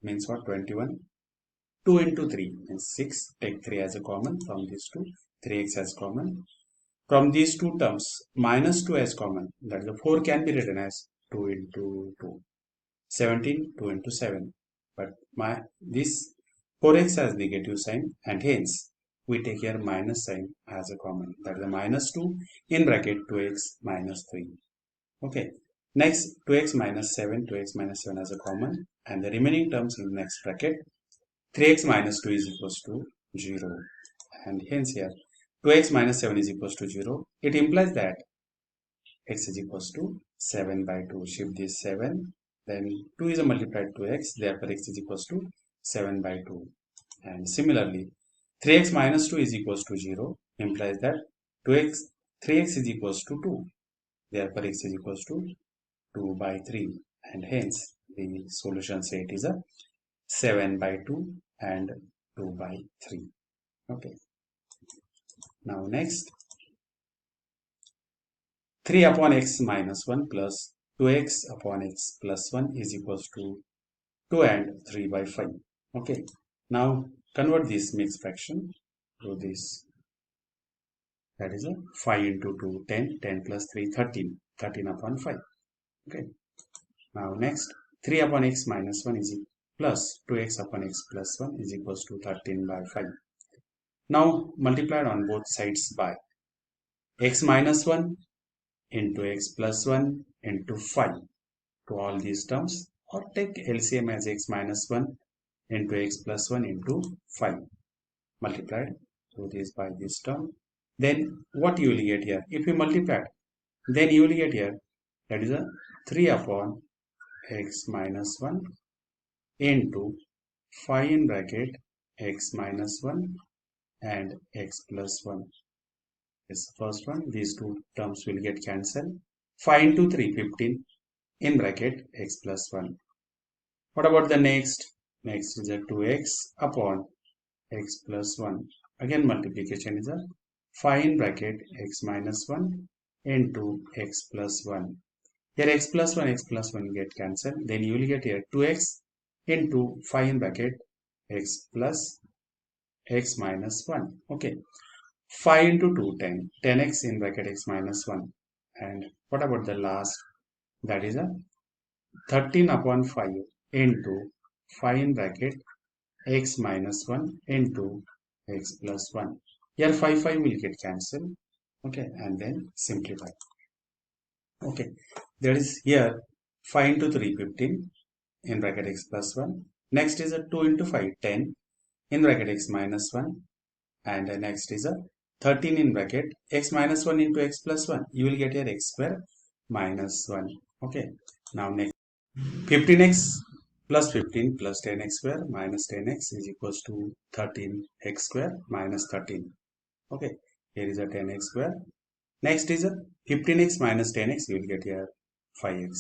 S1: means what? 21. 2 into 3 means 6. Take 3 as a common from these two. 3x as common. From these two terms, minus 2 as common. That is, the 4 can be written as 2 into 2. 17, 2 into 7. But this 4x has negative sign, and hence we take here minus sign as a common. That is, the minus 2 in bracket 2x minus 3. Okay. Next, 2x minus 7 as a common, and the remaining terms in next bracket, 3x minus 2 is equals to 0. And hence here, 2x minus 7 is equals to 0. It implies that x is equals to 7 by 2. Shift this 7, then 2 is a multiplied to x, therefore x is equals to 7 by 2. And similarly, 3x minus 2 is equals to 0, implies that 3x is equals to 2. Therefore, x is equals to 2 by 3, and hence the solution set is a 7 by 2 and 2 by 3. Okay. Now next, 3 upon x minus 1 plus 2x upon x plus 1 is equals to 2 and 3 by 5. Okay. Now convert this mixed fraction to this. That is a 5 into 2, 10, 10 plus 3, 13, 13 upon 5. Okay. Now next, 3 upon x minus 1 is plus 2x upon x plus 1 is equals to 13 by 5. Now multiplied on both sides by x minus 1 into x plus 1 into 5 to all these terms, or take LCM as x minus 1 into x plus 1 into 5 multiplied through this by this term. Then what you will get here? If we multiply Then you will get here, that is a 3 upon x minus 1 into 5 in bracket x minus 1 and x plus 1 is the first one. These two terms will get cancelled. 5 into 3, 15 in bracket x plus 1. What about the next? Next is a 2x upon x plus 1. Again multiplication is a 5 in bracket x minus 1 into x plus 1. Here x plus 1 get cancelled. Then you will get here 2x into 5 in bracket x plus x minus 1. Okay. 5 into 2, 10. 10x in bracket x minus 1. And what about the last? That is a 13 upon 5 into 5 in bracket x minus 1 into x plus 1. Here 5 will get cancelled. Okay. And then simplify. Okay. There is here 5 into 3, 15 in bracket x plus 1. Next is a 2 into 5, 10 in bracket x minus 1. And next is a 13 in bracket x minus 1 into x plus 1. You will get here x square minus 1. Okay. Now next 15x plus 15 plus 10x square minus 10x is equals to 13x square minus 13. Okay. Here is a 10x square. Next is a 15x minus 10x. You will get here 5x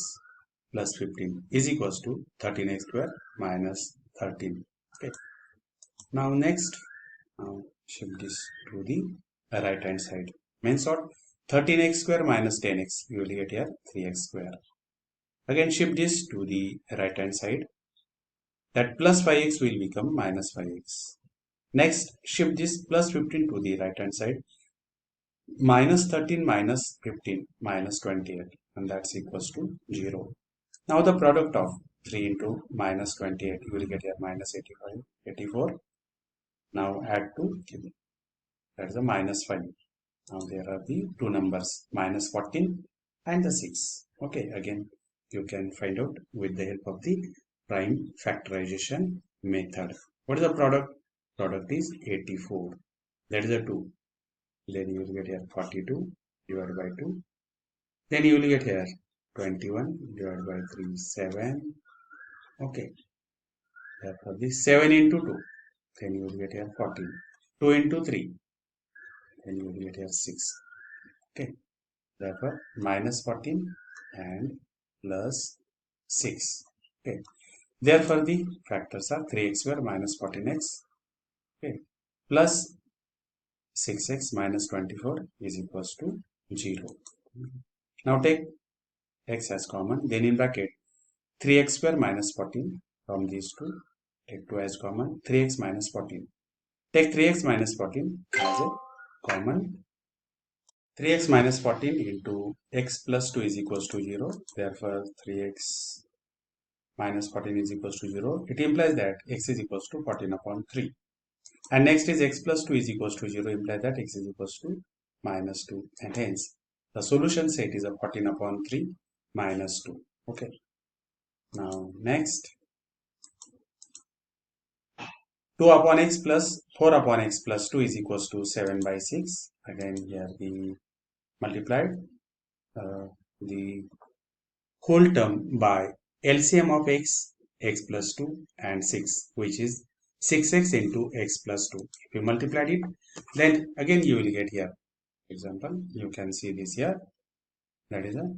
S1: plus 15 is equals to 13x square minus 13. Okay. Now next, shift this to the right hand side. Means what? 13x square minus 10x. You will get here 3x square. Again shift this to the right hand side. That plus 5x will become minus 5x. Next shift this plus 15 to the right hand side. Minus 13 minus 15 minus 28, and that's equals to 0. Now the product of 3 into minus 28, you will get here minus 85, 84. Now add to that is a minus 5. Now there are the two numbers minus 14 and the 6. Okay, again you can find out with the help of the prime factorization method. What is the product? Product is 84. That is a 2. Then you will get here 42 divided by 2. Then you will get here 21 divided by 3, 7. Okay. Therefore, this 7 into 2. Then you will get here 14. 2 into 3. Then you will get here 6. Okay. Therefore, minus 14 and plus 6. Okay. Therefore, the factors are 3x square minus 14x. Okay. Plus 6x minus 24 is equals to 0. Now take x as common. Then in bracket 3x square minus 14 from these two. Take 2 as common. 3x minus 14. Take 3x minus 14 as a common. 3x minus 14 into x plus 2 is equals to 0. Therefore 3x minus 14 is equals to 0. It implies that x is equals to 14 upon 3. And next is x plus 2 is equals to 0, implies that x is equals to minus 2. And hence, the solution set is a 14 upon 3 minus 2. Okay. Now, next, 2 upon x plus 4 upon x plus 2 is equals to 7 by 6. Again, here we multiplied the whole term by LCM of x, x plus 2 and 6, which is 6x into x plus 2. If you multiplied it, then again you will get here. For example, you can see this here. That is a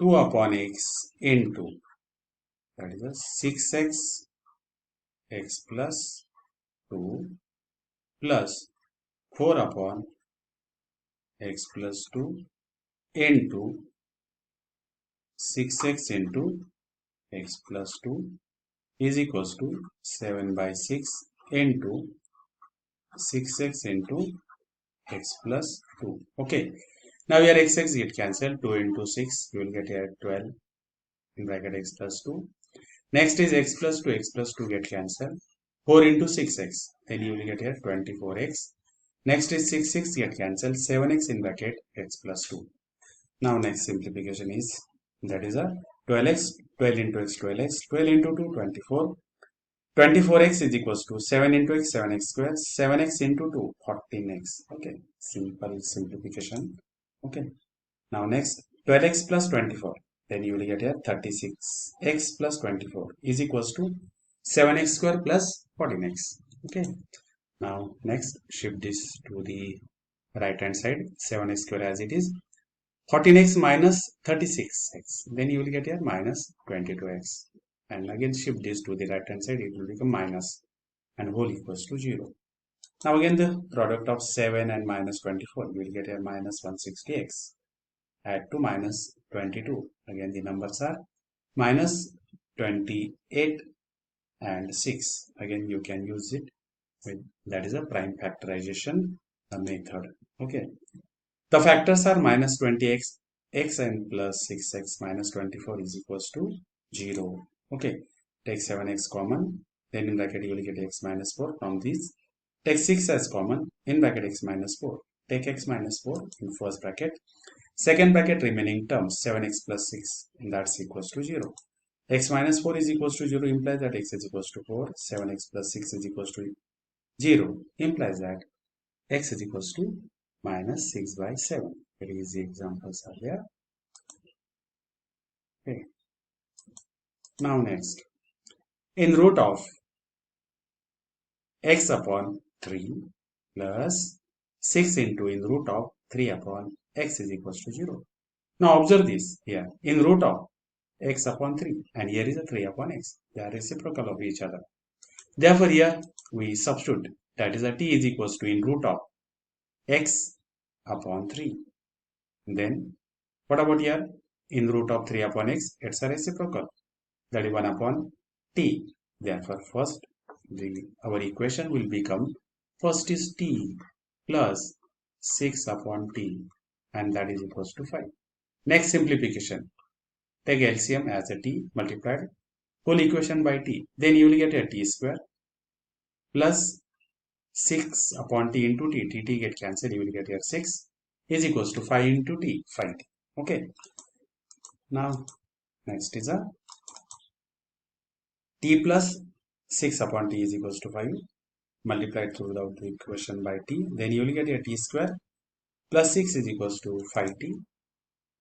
S1: 2 upon x into, that is a 6x x plus 2 plus 4 upon x plus 2 into 6x into x plus 2 is equals to 7 by 6 into 6x into x plus 2. Okay. Now here x get cancelled. 2 into 6, you will get here 12 in bracket x plus 2. Next is x plus 2 get cancelled. 4 into 6x, then you will get here 24x. Next is 6 get cancelled. 7x in bracket x plus 2. Now next simplification is, that is a 12x, 12 into x, 12x, 12 into 2, 24. 24x is equals to 7 into x, 7x square, 7x into 2, 14x. Okay, simple simplification. Okay, Now next 12x plus 24. Then you will get here 36x plus 24 is equals to 7x square plus 14x. Okay. Now next shift this to the right hand side. 7x square as it is. 14x minus 36x. Then you will get here minus 22x. And again shift this to the right hand side. It will become minus and whole equals to 0. Now again the product of 7 and minus 24. You will get here minus 160x. Add to minus 22. Again the numbers are minus 28 and 6. Again you can use it with, that is a prime factorization method. Okay. The factors are minus 20x, x and plus 6x minus 24 is equals to 0. Okay. Take 7x common. Then in bracket you will get x minus 4 from this. Take 6 as common. In bracket x minus 4. Take x minus 4 in first bracket. Second bracket remaining terms 7x plus 6 and that's equals to 0. X minus 4 is equals to 0 implies that x is equals to 4. 7x plus 6 is equals to 0 implies that x is equals to minus 6 by 7. Very easy examples are there. Okay. Now next, in root of x upon 3 plus 6 into in root of 3 upon x is equals to 0. Now observe this here. In root of x upon 3 and here is a 3 upon x. They are reciprocal of each other. Therefore here we substitute, that is a t is equals to in root of x upon 3. Then what about here? In root of 3 upon x, it's a reciprocal. That is 1 upon t. Therefore first our equation will become, first is t plus 6 upon t and that is equals to 5. Next simplification. Take LCM as a t multiplied whole equation by t. Then you will get a t square plus 6 upon t into t. T get cancelled. You will get here 6 is equals to 5 into t. 5t. Okay. Now next is a t plus 6 upon t is equals to 5 multiplied throughout the equation by t. Then you will get a t square plus 6 is equals to 5t.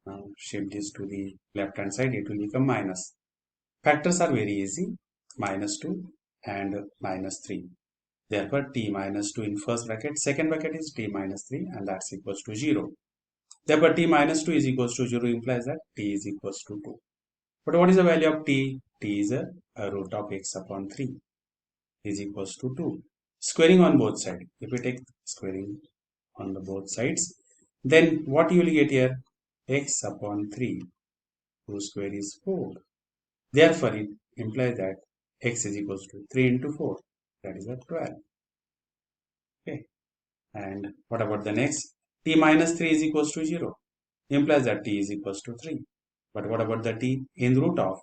S1: Now shift this to the left hand side. It will become minus. Factors are very easy. Minus 2 and minus 3. Therefore t minus 2 in first bracket. Second bracket is t minus 3 and that's equals to 0. Therefore t minus 2 is equals to 0 implies that t is equals to 2. But what is the value of t? T is a root of x upon 3 is equals to 2. Squaring on both sides. If we take squaring on the both sides, then what you will get here? X upon 3. 2 square is 4. Therefore it implies that x is equals to 3 into 4. That is a 12. Okay. And what about the next? T minus 3 is equals to 0. Implies that t is equals to 3. But what about the t? In root of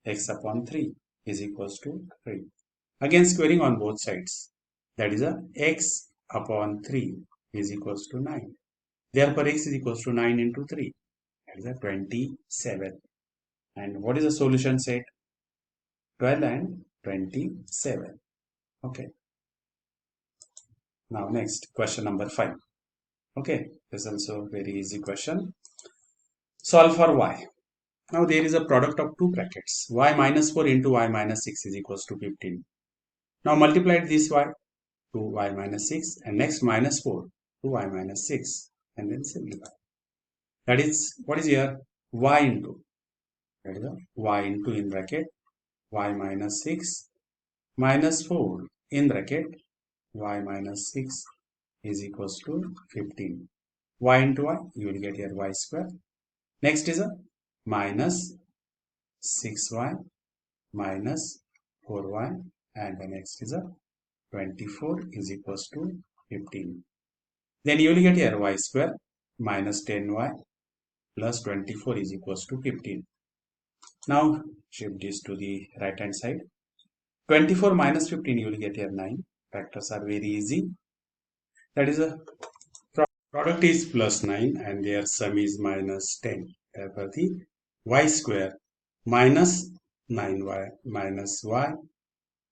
S1: x upon 3 is equals to 3. Again squaring on both sides. That is a x upon 3 is equals to 9. Therefore x is equals to 9 into 3. That is a 27. And what is the solution set? 12 and 27. Okay. Now next, question number 5. Okay, this is also very easy question. Solve for y. Now there is a product of two brackets. Y minus 4 into y minus 6 is equals to 15. Now multiply this y to y minus 6 and next minus 4 to y minus 6 and then simplify. That is, what is here? Y into. That is a y into in bracket y minus 6 minus 4 in bracket y minus 6 is equals to 15. Y into y, you will get here y square. Next is a minus 6y minus 4y and the next is a 24 is equals to 15. Then you will get here y square minus 10y plus 24 is equals to 15. Now shift this to the right hand side. 24 minus 15 you will get here 9. Factors are very easy. That is a product is plus 9 and their sum is minus 10. Therefore the y square minus 9y minus y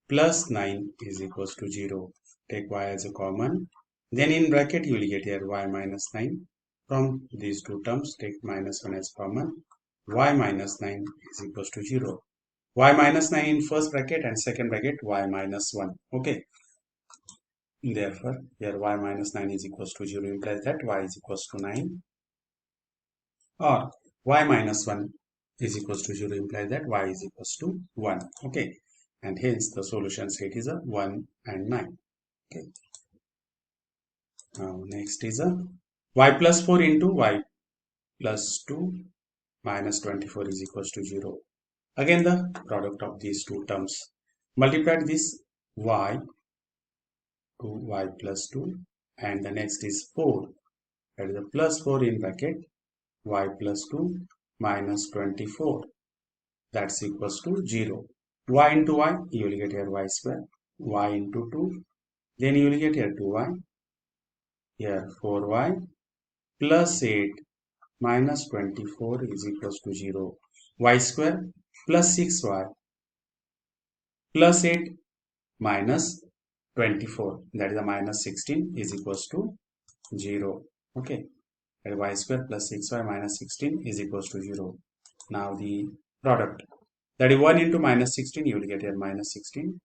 S1: plus 9 is equals to 0. Take y as a common. Then in bracket you will get here y minus 9. From these two terms, take minus 1 as common. Y minus 9 is equals to 0. Y minus 9 in first bracket and second bracket y minus 1. Okay. Therefore, here y minus 9 is equals to 0 implies that y is equals to 9, or y minus 1 is equals to 0 implies that y is equals to 1. Okay. And hence the solution set is a 1 and 9. Okay. Now next is a y plus 4 into y plus 2 minus 24 is equals to 0. Again the product of these two terms. Multiplied this y to y plus 2 and the next is 4. That is a plus 4 in bracket y plus 2 minus 24. That's equals to 0. Y into y, you will get here y square. Y into 2. Then you will get here 2y. Here 4y plus 8 minus 24 is equals to 0. Y square plus 6y plus 8 minus 24, that is a minus 16 is equals to 0. Okay. And y square plus 6y minus 16 is equals to 0. Now the product, that is 1 into minus 16, you will get here minus 16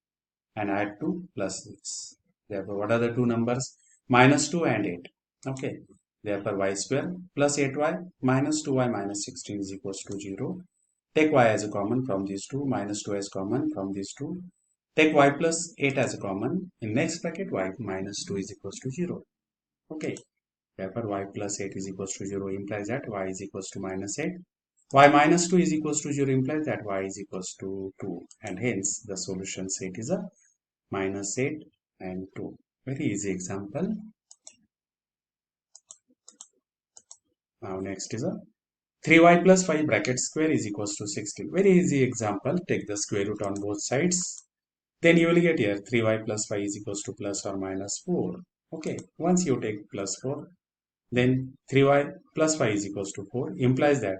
S1: and add 2 plus 6. Therefore, what are the two numbers? Minus 2 and 8. Okay. Therefore, y square plus 8y minus 2y minus 16 is equals to 0. Take y as a common from these two, minus 2 as common from these two. Take y plus 8 as a common. In next bracket, y minus 2 is equals to 0. Okay. Therefore, y plus 8 is equals to 0 implies that y is equals to minus 8. Y minus 2 is equals to 0 implies that y is equals to 2. And hence, the solution set is a minus 8 and 2. Very easy example. Now next is a 3y plus 5 bracket square is equals to 16. Very easy example. Take the square root on both sides. Then you will get here 3y plus 5 is equals to plus or minus 4. Okay. Once you take plus 4, then 3y plus 5 is equals to 4 implies that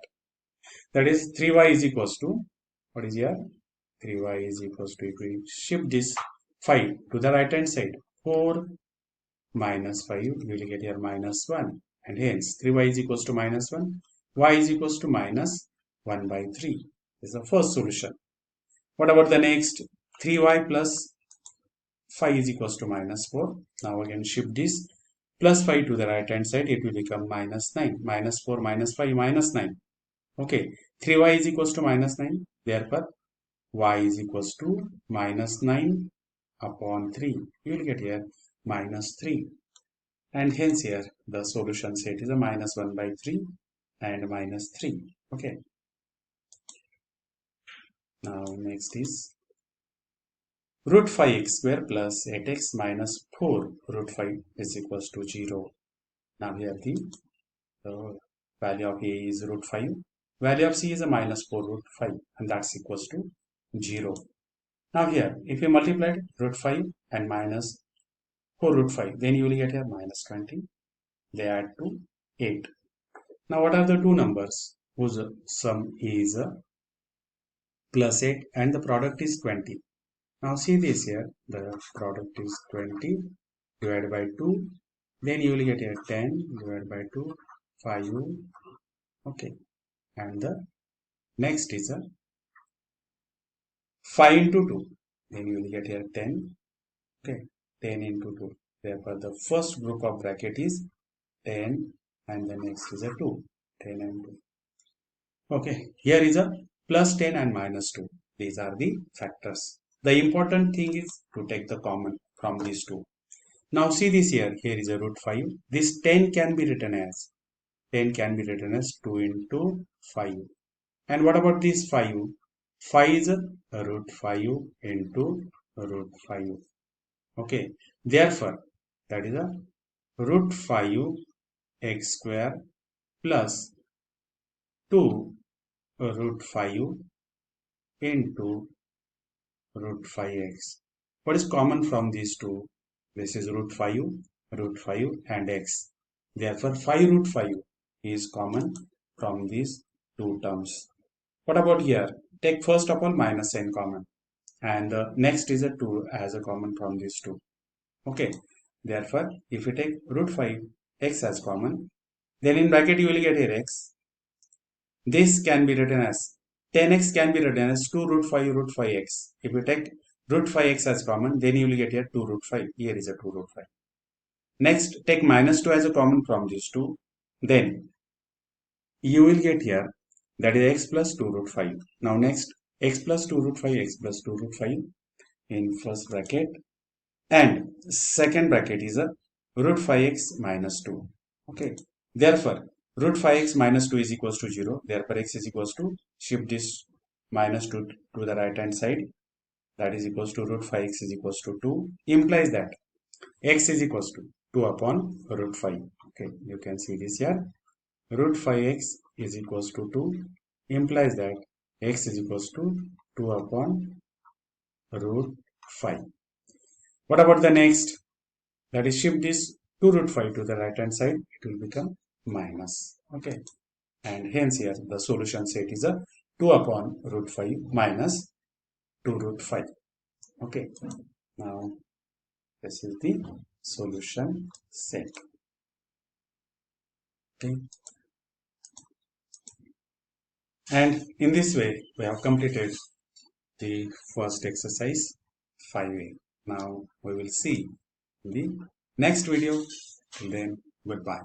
S1: is 3y is equals to, what is here? 3y is equals to, if we shift this 5 to the right hand side, 4 minus 5, you will get here minus 1. And hence 3y is equals to minus 1. Y is equals to minus 1 by 3. This is the first solution. What about the next? 3y plus 5 is equals to minus 4. Now again shift this plus 5 to the right hand side. It will become minus 9. Minus 4 minus 5 minus 9. Okay. 3y is equals to minus 9. Therefore, y is equals to minus 9 upon 3. You will get here minus 3. And hence here the solution set is a minus 1 by 3 and minus 3. Okay. Now next is root 5x square plus 8x minus 4 root 5 is equals to 0. Now here the value of a is root 5. Value of c is a minus 4 root 5 and that's equals to 0. Now here if you multiply root 5 and minus 4 root 5, then you will get here minus 20. They add to 8. Now what are the two numbers whose sum is plus 8 and the product is 20? Now see this here, the product is 20 divided by 2. Then you will get here 10 divided by 2, 5. Okay. And the next is a 5 into 2. Then you will get here 10. Okay. 10 into 2. Therefore, the first group of bracket is 10 and the next is a 2. 10 and 2. Okay. Here is a plus 10 and minus 2. These are the factors. The important thing is to take the common from these two. Now see this here. Here is a root 5. This 10 can be written as 2 into 5. And what about this 5? 5 is a root 5 into root 5. Okay. Therefore, that is a root 5 x square plus 2 root 5 into root 5x. What is common from these two? This is root 5 and x. Therefore, 5 root 5 is common from these two terms. What about here? Take first of all minus sign common. And next is a 2 as a common from these two. Okay. Therefore, if you take root 5 x as common, Then in bracket you will get here x. This can be written as 10x can be written as 2 root 5 root 5x. If you take root 5x as common, then you will get here 2 root 5. Here is a 2 root 5. Next, take minus 2 as a common from these two. Then you will get here that is x plus 2 root 5. Now next, x plus 2 root 5, x plus 2 root 5 in first bracket. And second bracket is a root 5x minus 2. Okay. Therefore, root 5x minus 2 is equals to 0. Therefore, x is equals to, shift this minus 2 to the right hand side. That is equals to root 5x is equals to 2. Implies that x is equals to 2 upon root 5. Okay, you can see this here. Root 5x is equals to 2. Implies that x is equals to 2 upon root 5. What about the next? That is, shift this 2 root 5 to the right hand side. It will become minus. Okay. And hence here the solution set is a 2 upon root 5 minus 2 root 5. Okay. Now this is the solution set. Okay. And in this way we have completed the first exercise 5a. Now we will see the next video. Till then, goodbye.